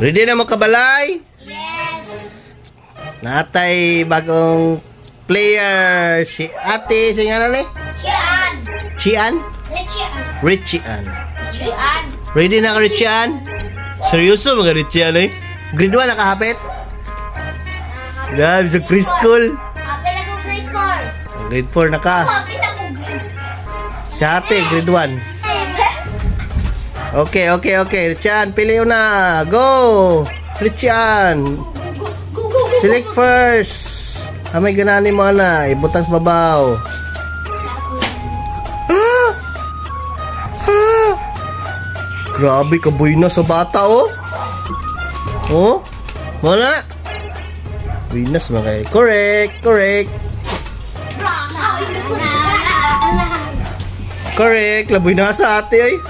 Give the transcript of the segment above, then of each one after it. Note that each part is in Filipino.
Ready na mo kabalay? Yes. Natay bagong player si ate, si nga ni? Chian. Chian? Richian. Richian. Ready na ka Richian? Seryoso mga Richian eh? Grade 1 nakahapit? Grabe sa preschool. Apel ako grade 4. Grade 4 na ka. Apel ako grade Si ate, grade 1. 7. Okay. Richian, pili yun na. Go! Richian. Select first. May ganani mo na. Ibutang sa babaw. Grabe, kaboy na sa bata, oh. Oh? Wala. Winas mga kayo. Correct. Laboy na sa ate, ay.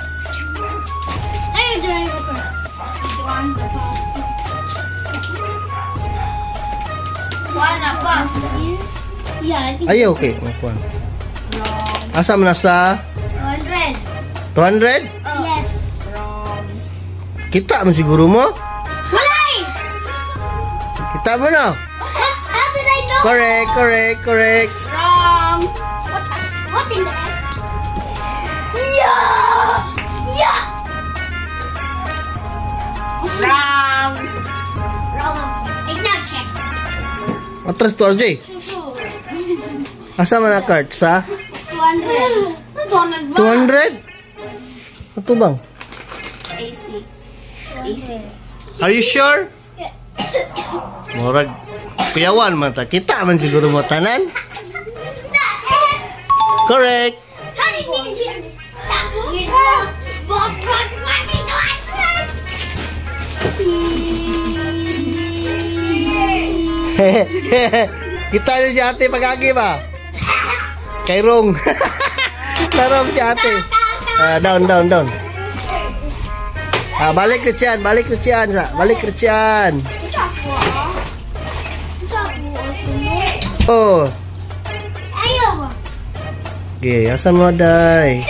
Ay, okay. Asa mo na sa? 200. 200? Yes. Kita mo siguro mo? Walay! Kita mo na? How did I know? Correct. Wrong. What in the heck? Yeah! Wrong. Now check. Atras to, RJ. Asa man na card sa? 200. 200? Ito bang? AC. Are you sure? Murag kuyawan man ta. Kita man siguro mo tanan. Correct. Kita na si ate pag-agi ba? Kay Rong. Tarong si ate. Down. Balik ke Cian. Oh. Ayo. Okay, asa mo day?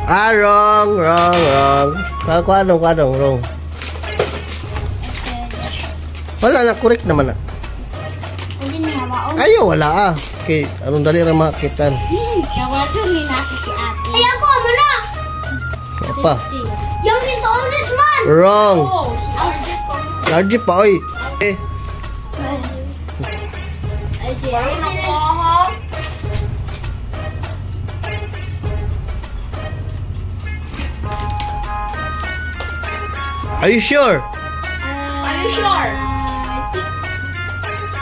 Wrong. Kwadong, wrong. Wala na, correct naman na. Ayaw, wala ah. Okay, anong dali rin makitan? Ay, ako, ano na? Apa? Youngest oldest man. Wrong. Large pa, oy. Eh. Are you sure?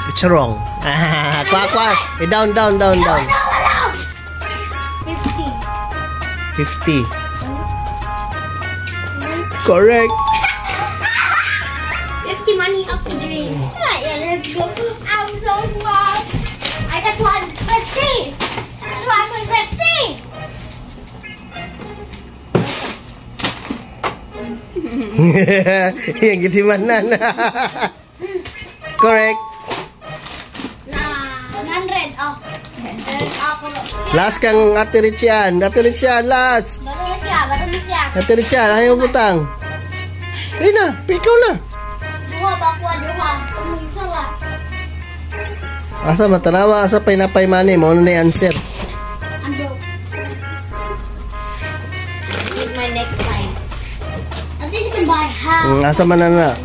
It's wrong. Kwa. Down. 50. 50. Correct. 50 money up to drink. Let's go. I'm so smart. I got 150. 150. Yang kitiman na. Correct. 100. Oh. Last kang Ate Richian, last. Baru na siya. Ate Richian, ayaw butang. Ay na, pikaw na. Duha. Kamu isa lang. Asa matanawa, asa pinapay mani mo na answer. I'm broke. Here's my necktie. At least you can buy half. Asa man na.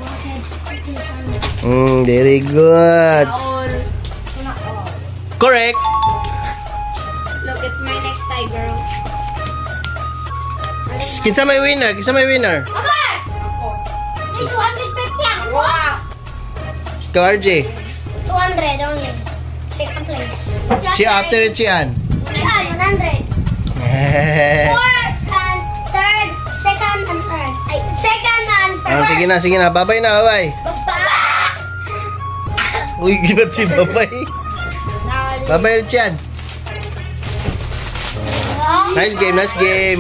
Very good. Correct. Look, it's my necktie, girl. Kinsa may winner? Okay! Say 250 ako. Wow! Ito, RJ. 200 only. Second place. Si Ate Richian. 100. Fourth and third. Second and third. Ay, second and first. Sige na. Babay na, babay. Uy, ginat si babay. Babay Richian. Nice game.